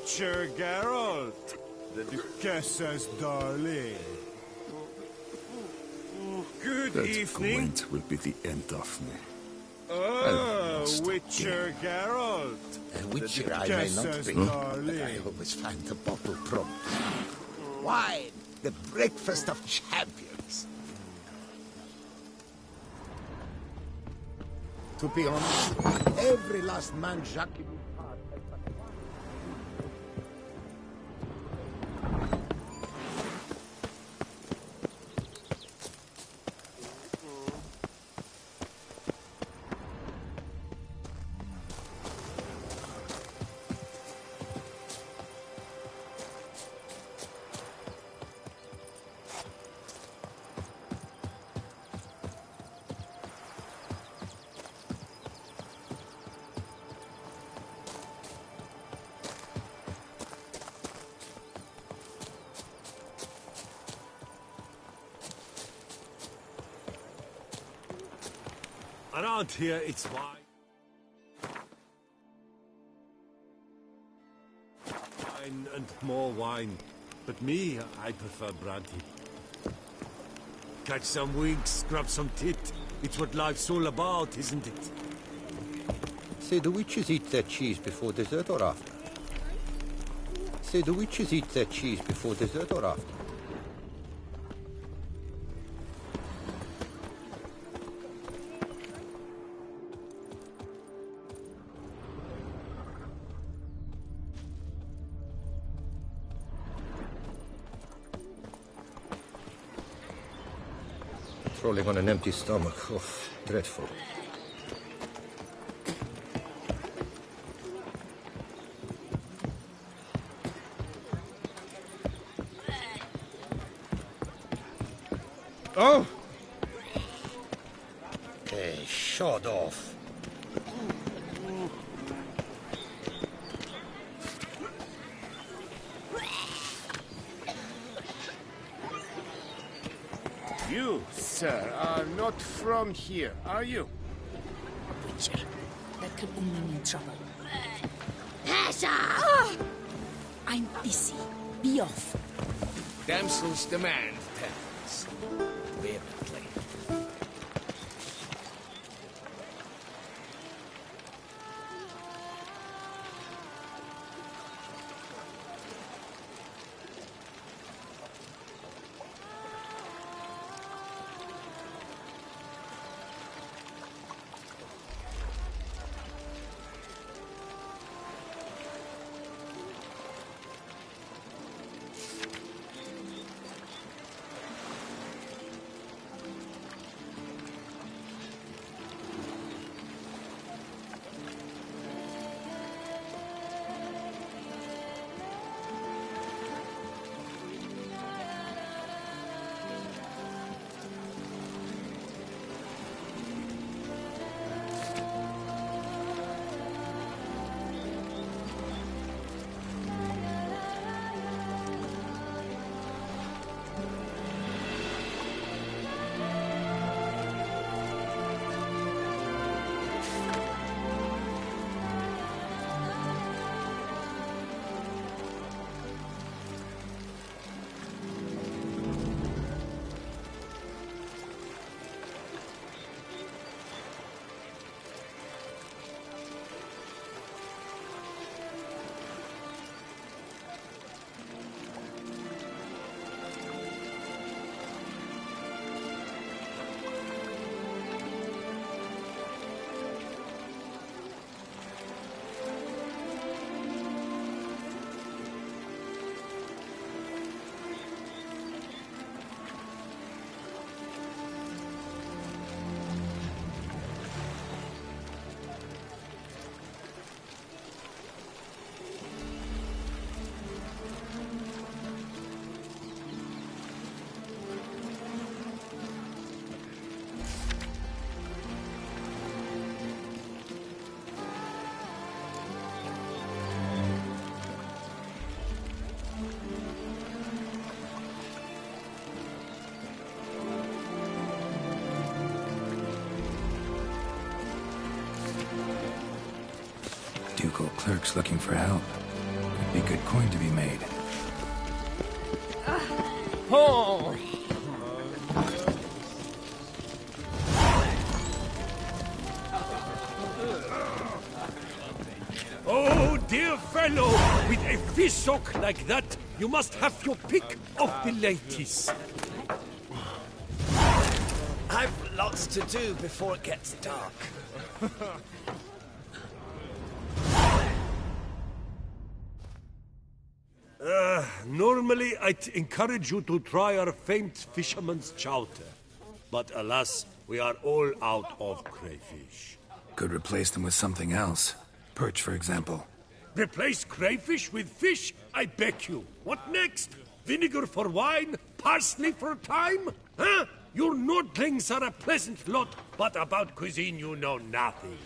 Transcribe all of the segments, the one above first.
Witcher Geralt, the Duchess's darling. Good evening. Gwent will be the end of me. Oh, Witcher Geralt. A witcher I may not be, but I always find the bottle prompt. Wine, the breakfast of champions. To be honest, every last man Jacques... Around here, it's wine. Wine and more wine. But me, I prefer brandy. Catch some winks, grab some tit. It's what life's all about, isn't it? Say the witches eat their cheese before dessert or after? Say the witches eat their cheese before dessert or after? Rolling on an empty stomach. Oh, dreadful. Oh! Okay, shot off. You, sir, are not from here, are you? Witcher. That could only mean trouble. Pasha! I'm busy. Be off. Damsels demand terms. Vehemently. Ducal clerks looking for help. Be good coin to be made. Oh! Oh, dear fellow, with a fish hook like that, you must have your pick of the ladies. I've lots to do before it gets dark. Normally, I'd encourage you to try our famed fisherman's chowder. But alas, we are all out of crayfish. Could replace them with something else. Perch, for example. Replace crayfish with fish? I beg you. What next? Vinegar for wine? Parsley for thyme? Huh? Your Nordlings are a pleasant lot, but about cuisine you know nothing.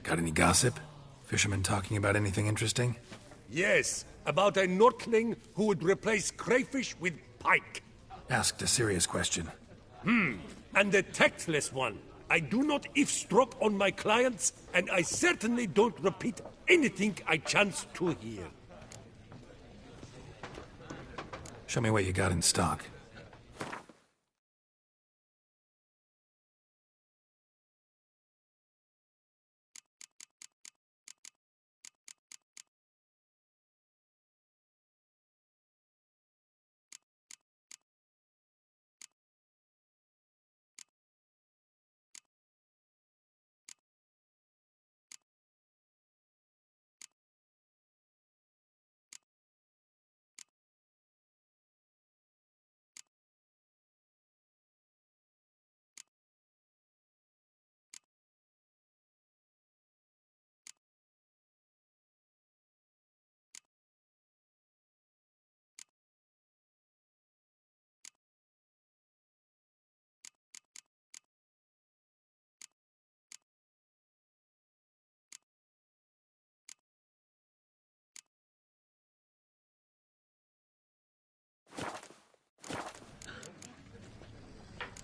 Got any gossip? Fishermen talking about anything interesting? Yes, about a Nordling who would replace crayfish with pike. Asked a serious question. And a tactless one. I do not eavesdrop on my clients, and I certainly don't repeat anything I chance to hear. Show me what you got in stock.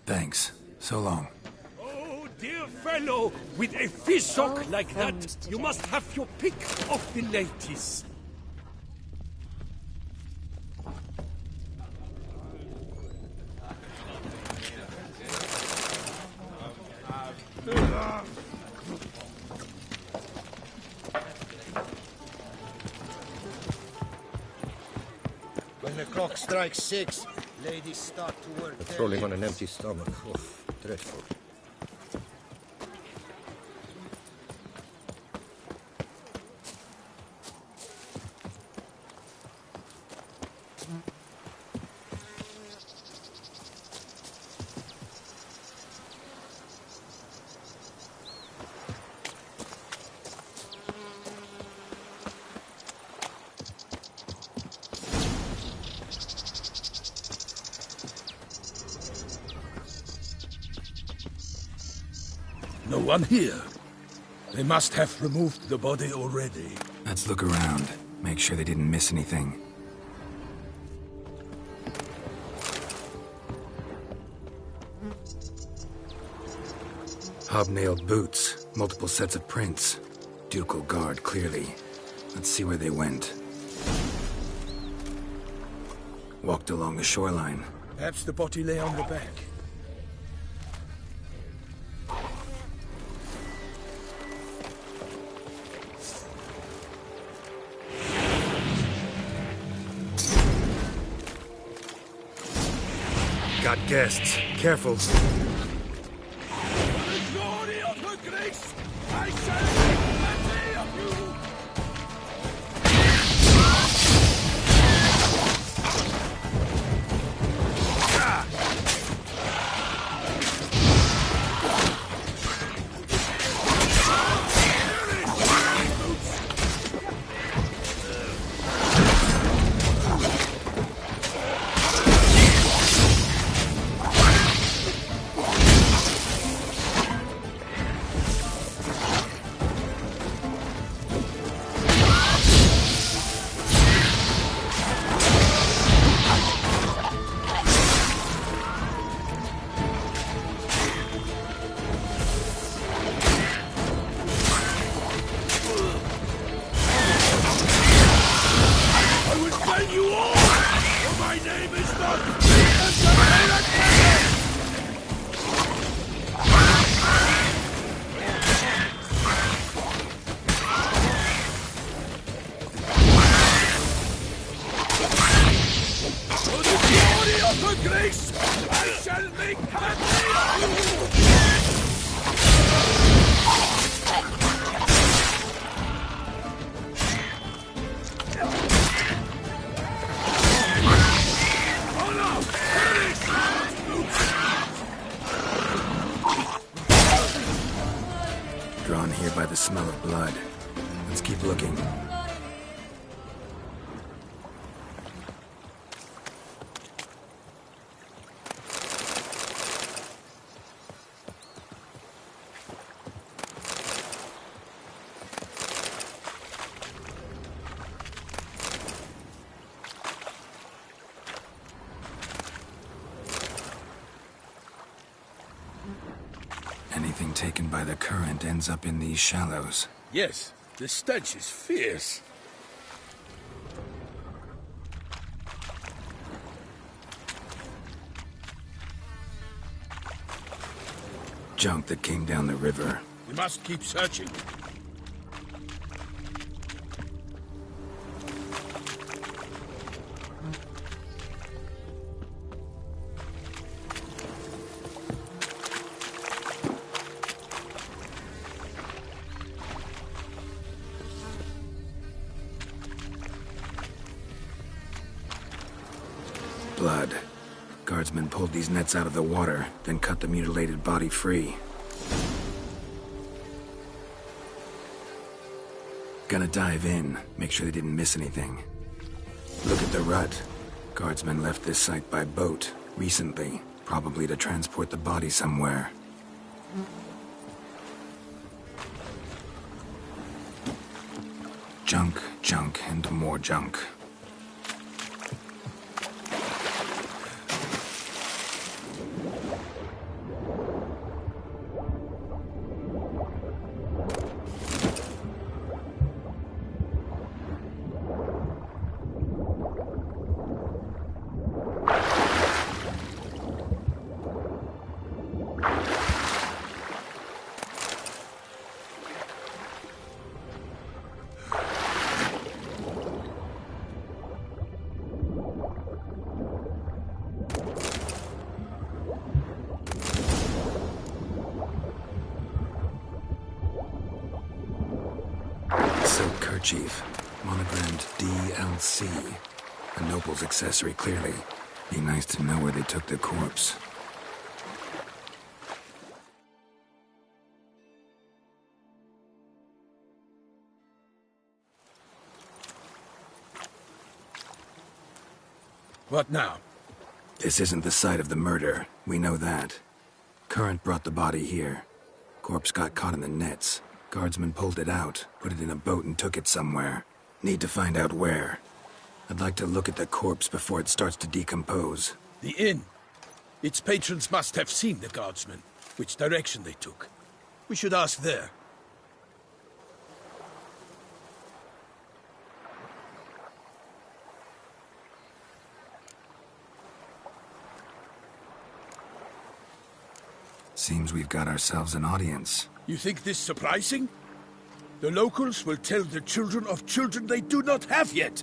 Thanks. So long. Oh, dear fellow, with a fish hook like that, you must have your pick of the ladies. When the clock strikes 6, ladies start to work. Patrolling on an empty stomach. Oof, dreadful. No one here. They must have removed the body already. Let's look around. Make sure they didn't miss anything. Hobnailed boots, multiple sets of prints. Ducal guard, clearly. Let's see where they went. Walked along the shoreline. Perhaps the body lay on the bank. Got guests. Careful. Glory of her grace! I shall make plenty of you! your grace, I shall make happy! Drawn here by the smell of blood. Let's keep looking. Anything taken by the current ends up in these shallows. Yes, the stench is fierce. Junk that came down the river. We must keep searching. Blood. Guardsmen pulled these nets out of the water, then cut the mutilated body free. Gonna dive in, make sure they didn't miss anything. Look at the rut. Guardsmen left this site by boat, recently, probably to transport the body somewhere. Junk, junk, and more junk. Silk kerchief, monogrammed DLC. A noble's accessory, clearly. Be nice to know where they took the corpse. What now? This isn't the site of the murder. We know that. Current brought the body here. Corpse got caught in the nets. Guardsmen pulled it out, put it in a boat and took it somewhere. Need to find out where. I'd like to look at the corpse before it starts to decompose. The inn. Its patrons must have seen the guardsmen, which direction they took. We should ask there. Seems we've got ourselves an audience. You think this surprising? The locals will tell the children of children they do not have yet,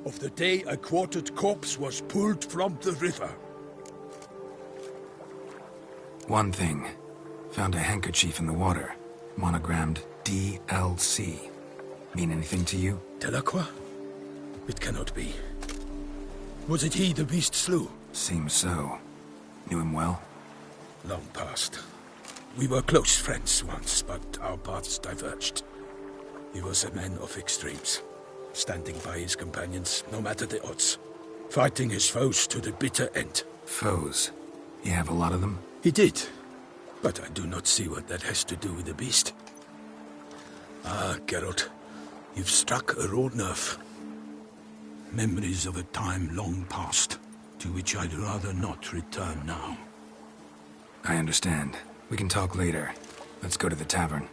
of the day a quartered corpse was pulled from the river. One thing. Found a handkerchief in the water. Monogrammed DLC. Mean anything to you? Delacroix? It cannot be. Was it he the beast slew? Seems so. Knew him well? Long past. We were close friends once, but our paths diverged. He was a man of extremes, standing by his companions, no matter the odds. Fighting his foes to the bitter end. Foes? You have a lot of them? He did, but I do not see what that has to do with the beast. Ah, Geralt, you've struck a raw nerve. Memories of a time long past, to which I'd rather not return now. I understand. We can talk later. Let's go to the tavern.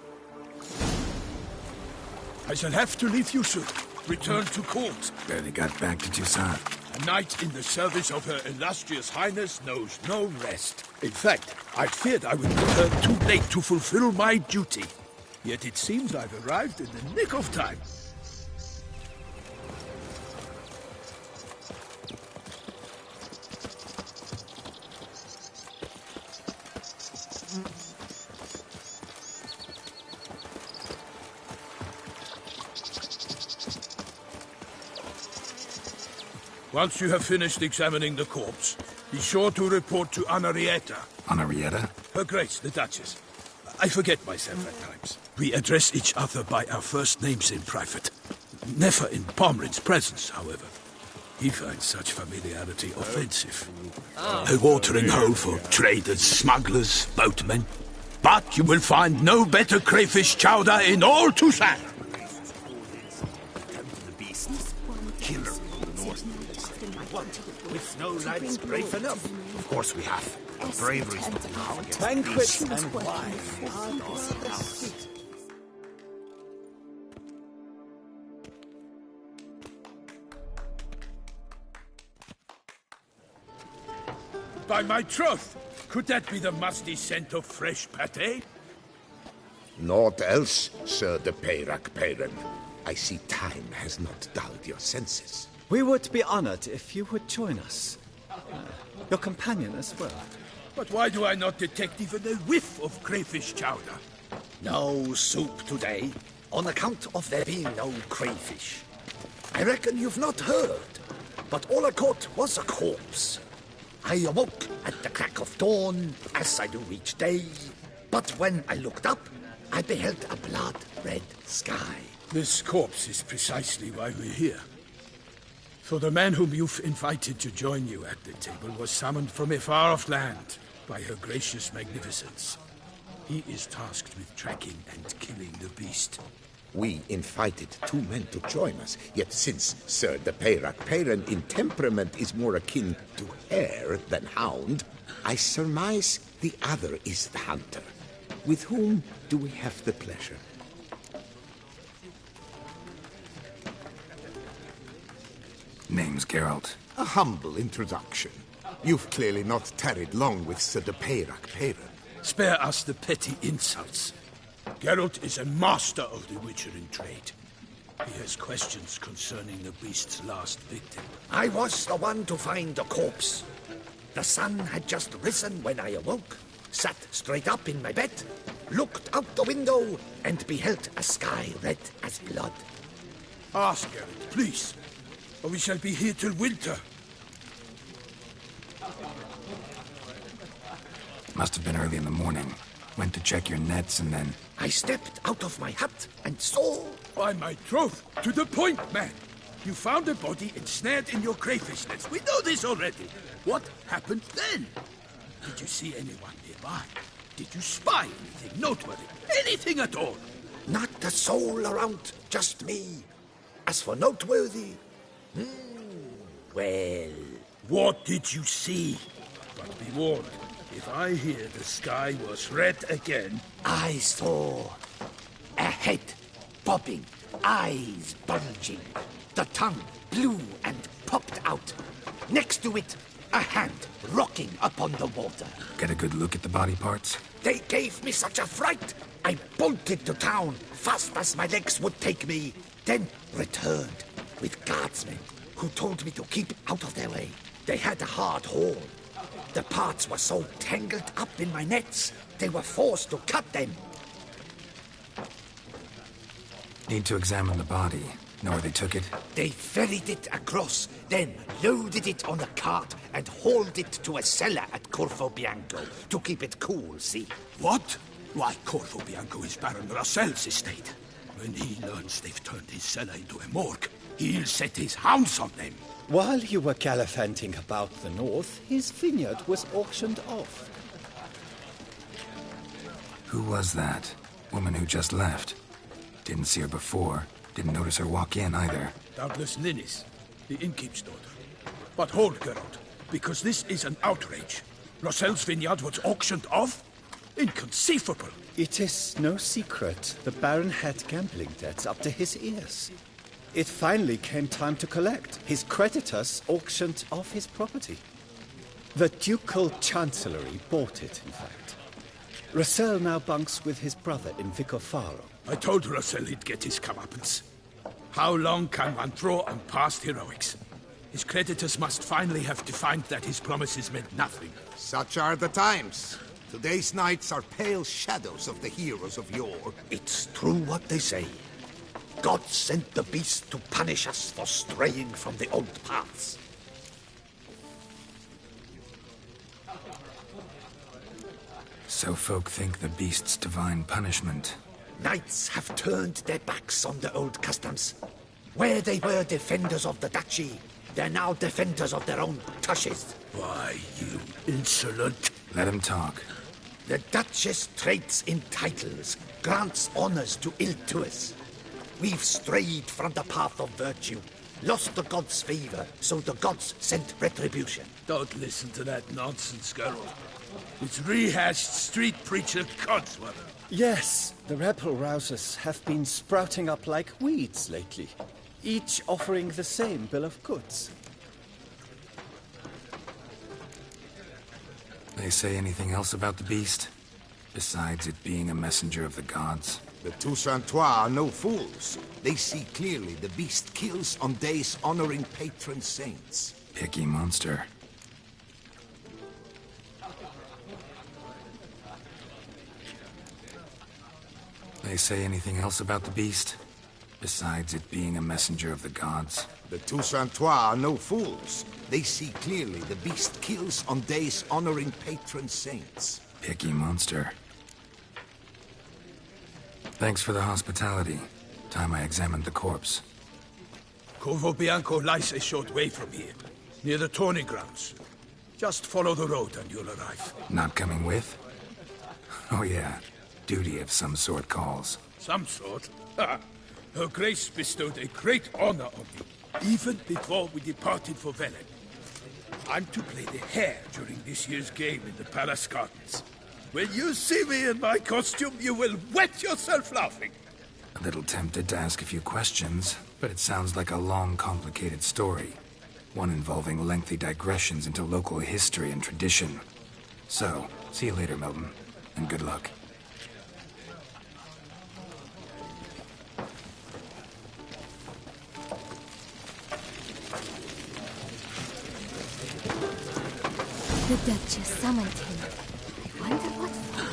I shall have to leave you soon. Return to court. Barely got back to Toussaint. A knight in the service of Her Illustrious Highness knows no rest. In fact, I feared I would return too late to fulfill my duty. Yet it seems I've arrived in the nick of time. Once you have finished examining the corpse, be sure to report to Anarietta. Anarietta? Her Grace, the Duchess. I forget myself at times. We address each other by our first names in private. Never in Pomrin's presence, however. He finds such familiarity offensive. A watering hole for traders, smugglers, boatmen. But you will find no better crayfish chowder in all Tucson. Killer. With no lads brave enough? Of course we have. Bravery's not now against Banquets beasts. and wine. By my troth, could that be the musty scent of fresh pate? Naught else, Sir de Peyrac-Peyran. I see time has not dulled your senses. We would be honored if you would join us. Your companion as well. But why do I not detect even a whiff of crayfish chowder? No soup today, on account of there being no crayfish. I reckon you've not heard, but all I caught was a corpse. I awoke at the crack of dawn, as I do each day, but when I looked up, I beheld a blood-red sky. This corpse is precisely why we're here. For the man whom you've invited to join you at the table was summoned from a far-off land by her gracious magnificence. He is tasked with tracking and killing the beast. We invited 2 men to join us, yet since Sir de Peyrac-Peyran in temperament is more akin to hare than hound, I surmise the other is the hunter. With whom do we have the pleasure? Name's Geralt. A humble introduction. You've clearly not tarried long with Sir de Peyrac-Peyran. Spare us the petty insults. Geralt is a master of the witchering trade. He has questions concerning the beast's last victim. I was the one to find the corpse. The sun had just risen when I awoke, sat straight up in my bed, looked out the window, and beheld a sky red as blood. Ask Geralt, please, or we shall be here till winter. Must have been early in the morning. Went to check your nets and then... I stepped out of my hut and saw... By my troth, to the point, man. You found a body ensnared in your crayfish nets. We know this already. What happened then? Did you see anyone nearby? Did you spy anything noteworthy? Anything at all? Not a soul around, just me. As for noteworthy... well... What did you see? But be warned, if I hear the sky was red again... I saw a head bobbing, eyes bulging, the tongue blue and popped out. Next to it, a hand rocking upon the water. Get a good look at the body parts? They gave me such a fright, I bolted to town fast as my legs would take me, then returned with guardsmen who told me to keep out of their way. They had a hard haul. The parts were so tangled up in my nets, they were forced to cut them. Need to examine the body. Know where they took it? They ferried it across, then loaded it on a cart and hauled it to a cellar at Corvo Bianco to keep it cool, see? What? Why, Corvo Bianco is Baron Russell's estate. When he learns they've turned his cellar into a morgue, he'll set his hounds on them. While you were gallivanting about the north, his vineyard was auctioned off. Who was that? Woman who just left. Didn't see her before. Didn't notice her walk in either. Doubtless Ninnis, the innkeep's daughter. But hold, Geralt, because this is an outrage. Russell's vineyard was auctioned off? Inconceivable. It is no secret the Baron had gambling debts up to his ears. It finally came time to collect. His creditors auctioned off his property. The Ducal Chancellery bought it, in fact. Russell now bunks with his brother in Vicofaro. I told Russell he'd get his comeuppance. How long can one throw on past heroics? His creditors must finally have defined that his promises meant nothing. Such are the times. Today's knights are pale shadows of the heroes of yore. It's true what they say. God sent the beast to punish us for straying from the old paths. So folk think the beast's divine punishment. Knights have turned their backs on the old customs. Where they were defenders of the duchy, they're now defenders of their own tushes. Why, you insolent... Let him talk. The Duchess trades in titles, grants honors to ill-doers. We've strayed from the path of virtue, lost the gods' favor, so the gods sent retribution. Don't listen to that nonsense, Geralt. It's rehashed street preacher codswallop. Yes, the rebel rousers have been sprouting up like weeds lately, each offering the same bill of goods. They say anything else about the beast? Besides it being a messenger of the gods? The Toussaintois are no fools. They see clearly the beast kills on days honoring patron saints. Picky monster. They say anything else about the beast? Besides it being a messenger of the gods? The Toussaintois are no fools. They see clearly the beast kills on days honoring patron saints. Picky monster. Thanks for the hospitality. Time I examined the corpse. Corvo Bianco lies a short way from here, near the tourney grounds. Just follow the road and you'll arrive. Not coming with? Oh yeah. Duty of some sort calls. Some sort? Her Grace bestowed a great honor on me, even before we departed for Velen. I'm to play the hare during this year's game in the Palace Gardens. When you see me in my costume, you will wet yourself laughing. A little tempted to ask a few questions, but it sounds like a long, complicated story. One involving lengthy digressions into local history and tradition. So, see you later, Milton, and good luck. The Duchess summoned him. I wonder what for.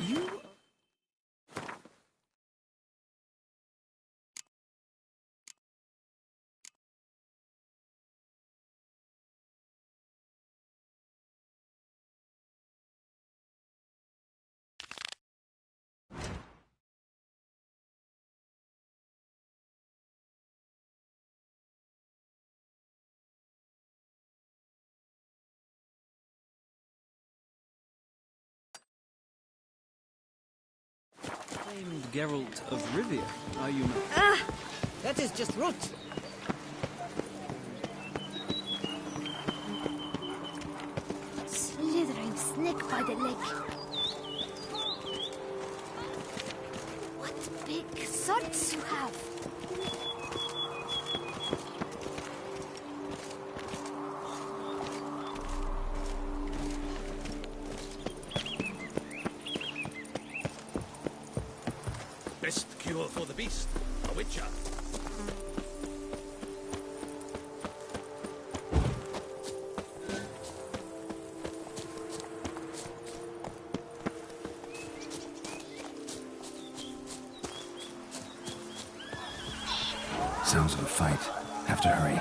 You... Named Geralt of Rivia, are you not? Ah! That is just rot. Slithering snake by the leg. What big swords you have. Best cure for the beast, a witcher. Sounds of a fight. Have to hurry.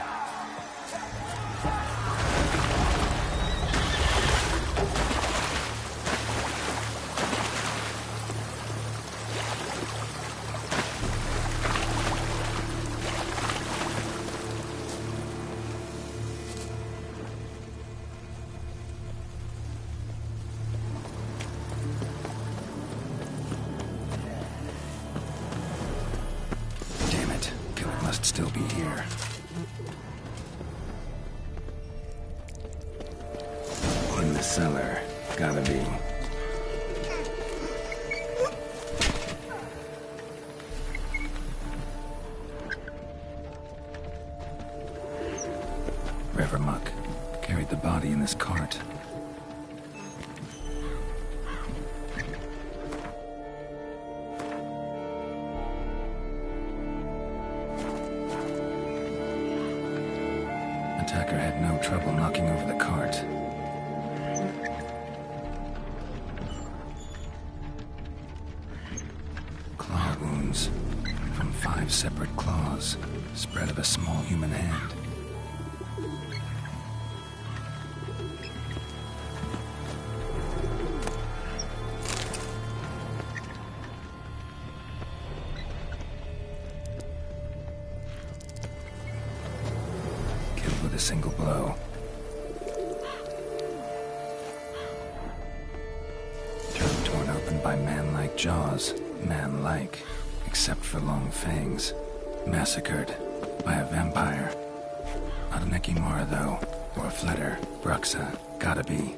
Still be here. In the cellar. Gotta be. River Muck carried the body in this cart. attacker had no trouble knocking over the cart. Claw wounds from 5 separate claws, spread of a small human hand. Killed with a single blow. Throat torn open by man-like jaws. Man-like, except for long fangs. Massacred by a vampire. Not an Ekimara, though, or a Fletter. Bruxa, gotta be.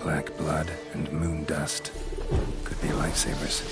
Black blood and moon dust. Could be lifesavers.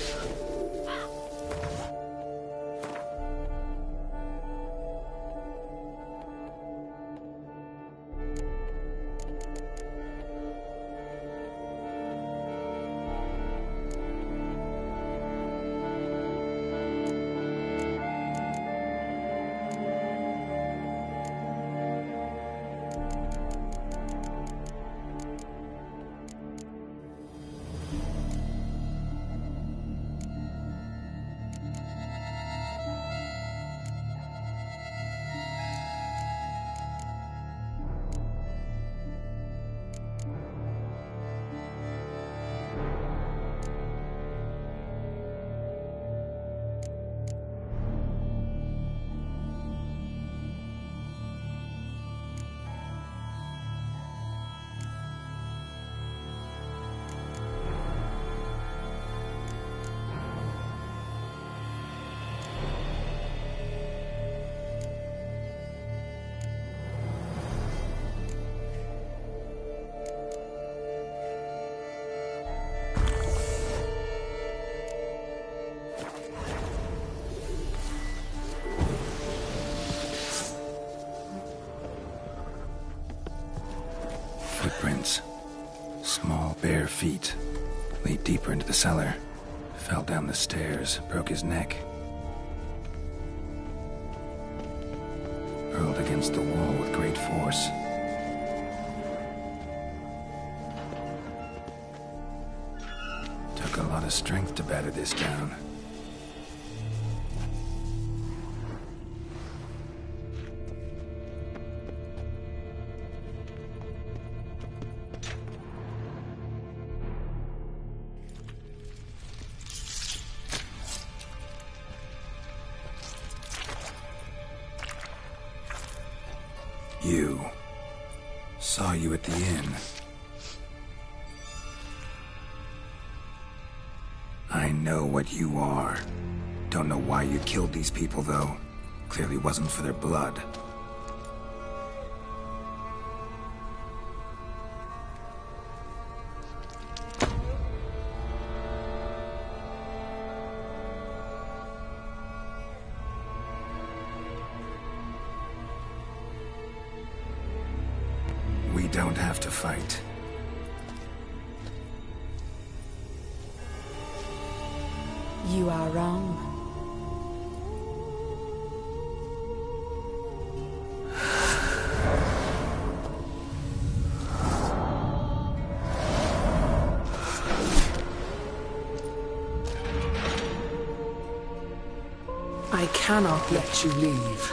Footprints. Small, bare feet. Lead deeper into the cellar. Fell down the stairs, broke his neck. Hurled against the wall with great force. Took a lot of strength to batter this down. You. Saw you at the inn. I know what you are. Don't know why you killed these people, though. Clearly wasn't for their blood. We don't have to fight. You are wrong. I cannot let you leave.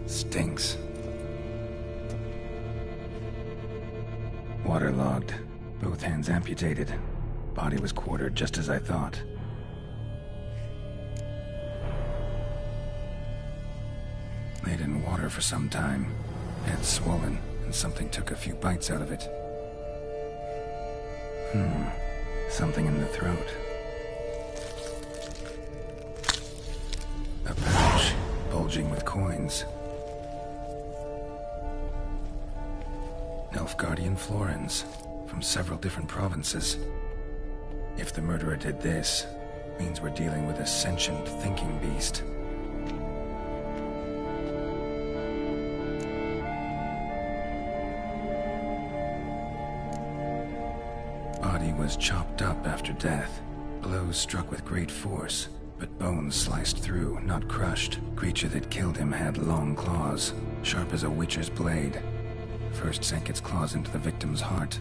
Stinks. Waterlogged. Both hands amputated. Body was quartered just as I thought. Laid in water for some time. Head swollen, and something took a few bites out of it. Something in the throat. A pouch, bulging with coins. Nilfgaardian florins from several different provinces. If the murderer did this, means we're dealing with a sentient thinking beast. Body was chopped up after death. Blows struck with great force, but bones sliced through, not crushed. Creature that killed him had long claws, sharp as a witcher's blade. First sank its claws into the victim's heart.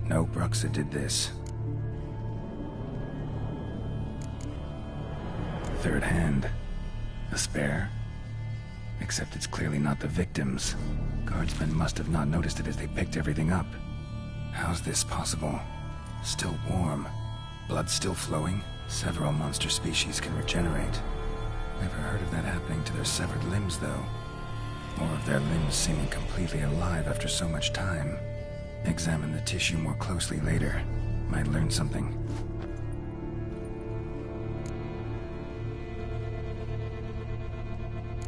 No Bruxa did this. Third hand. A spare? Except it's clearly not the victim's. Guardsmen must have not noticed it as they picked everything up. How's this possible? Still warm. Blood still flowing? Several monster species can regenerate. Never heard of that happening to their severed limbs, though. Or of their limbs seeming completely alive after so much time. Examine the tissue more closely later. Might learn something.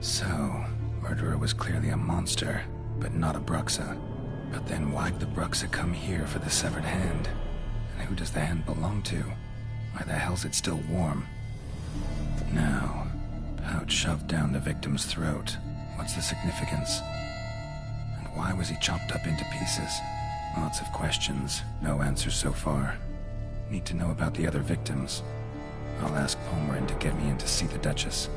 So, murderer was clearly a monster, but not a Bruxa. But then why'd the Bruxa come here for the severed hand? And who does the hand belong to? Why the hell's it still warm? Now, pouch shoved down the victim's throat. What's the significance? And why was he chopped up into pieces? Lots of questions, no answers so far. Need to know about the other victims. I'll ask Palmerin to get me in to see the Duchess.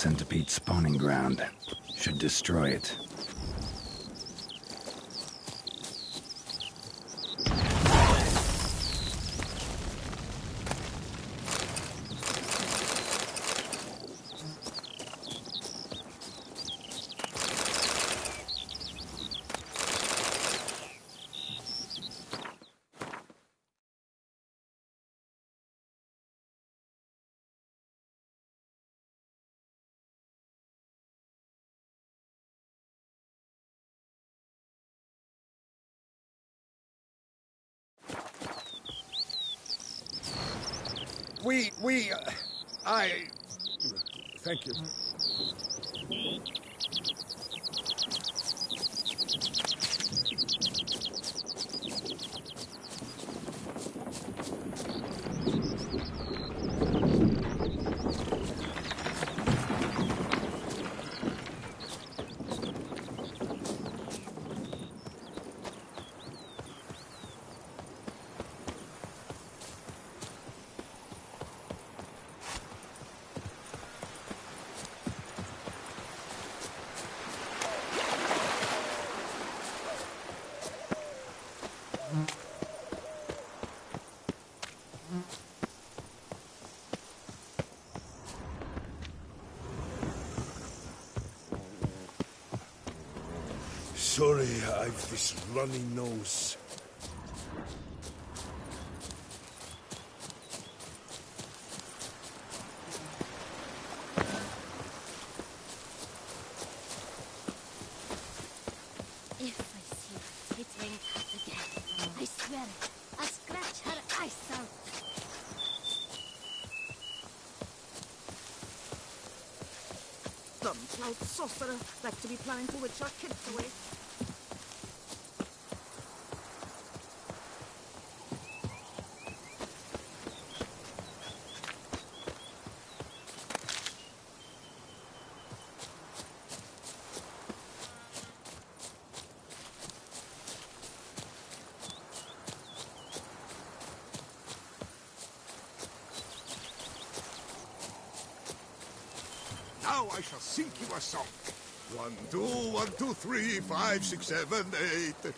centipede spawning ground. Should destroy it. Thank you. Sorry, I've this runny nose. If I see her hitting again, I swear it, I'll scratch her eyes out. Dumb-loud sorcerer, like to be planning to witch our kids away. Now I shall sing you a song. 1, 2, 1, 2, 3, 5, 6, 7, 8.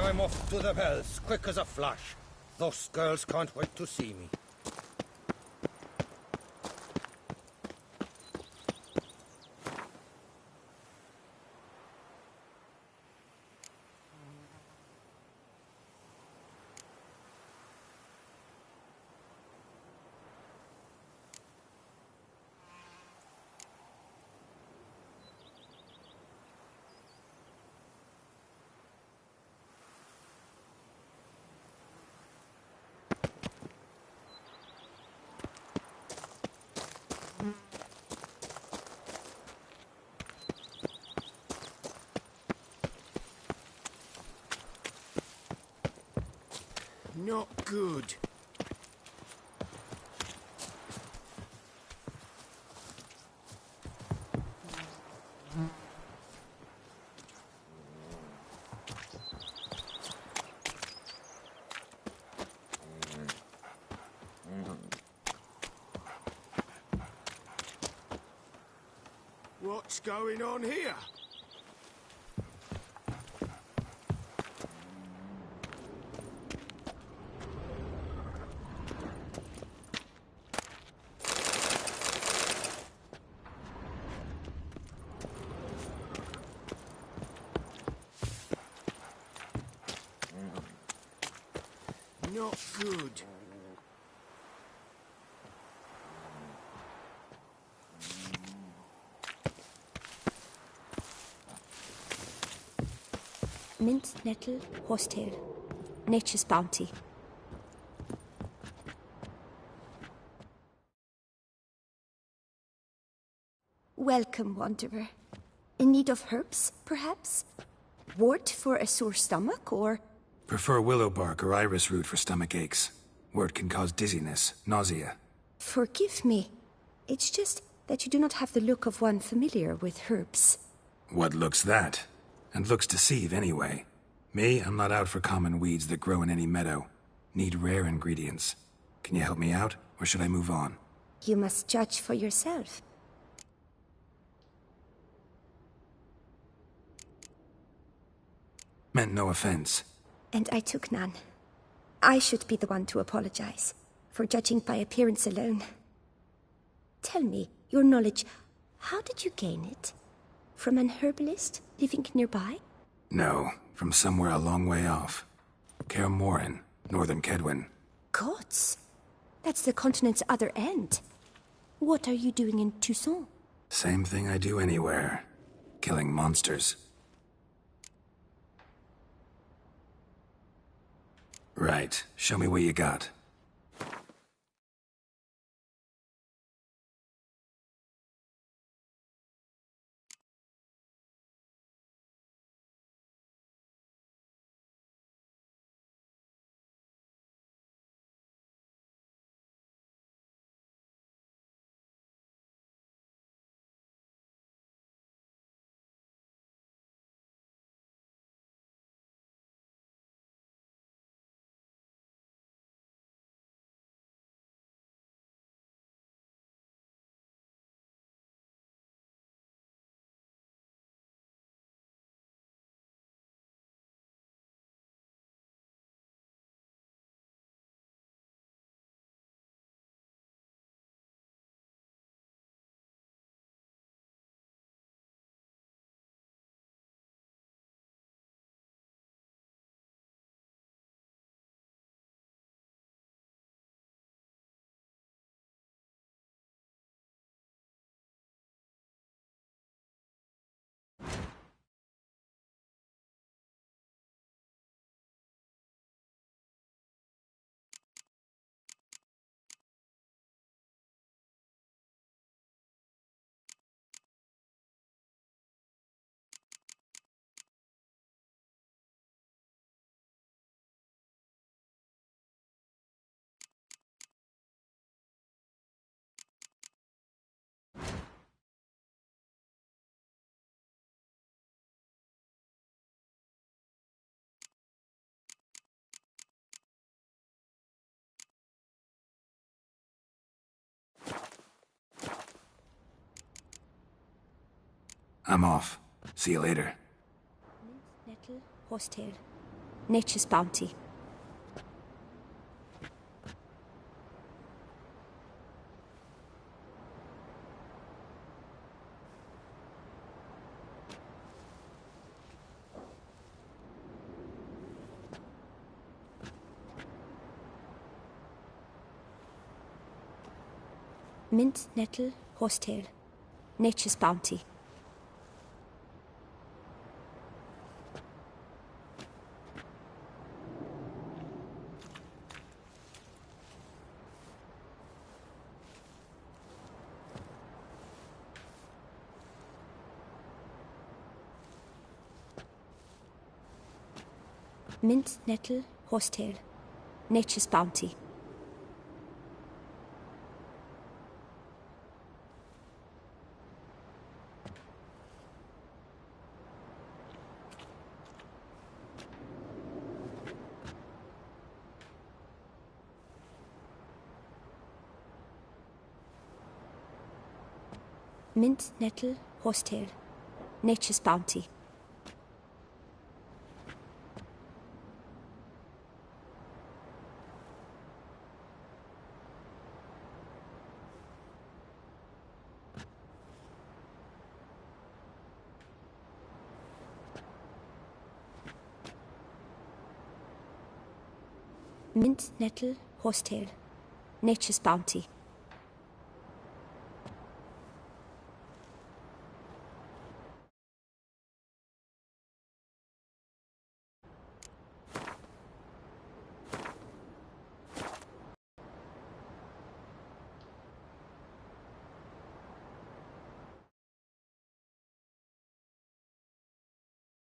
I'm off to the bells, quick as a flash. Those girls can't wait to see me. Not good. What's going on here? Not good. Mint, nettle, horsetail. Nature's bounty. Welcome, wanderer. In need of herbs, perhaps? Wort for a sore stomach, or... Prefer willow bark or iris root for stomach aches. Wort can cause dizziness, nausea. Forgive me. It's just that you do not have the look of one familiar with herbs. What looks that? And looks deceive anyway. Me, I'm not out for common weeds that grow in any meadow. Need rare ingredients. Can you help me out, or should I move on? You must judge for yourself. Meant no offense. And I took none. I should be the one to apologize for judging by appearance alone. Tell me, your knowledge, how did you gain it? From an herbalist living nearby? No, from somewhere a long way off. Kaer Morhen, northern Kedwin. Gods! That's the continent's other end. What are you doing in Toussaint? Same thing I do anywhere. Killing monsters. Right. Show me what you got. I'm off. See you later. Nettle, horsetail. Nature's bounty. Mint, nettle, horsetail. Nature's bounty. Mint, nettle, horsetail. Nature's bounty. Mint, nettle, horsetail, nature's bounty. Mint, nettle, horsetail, nature's bounty.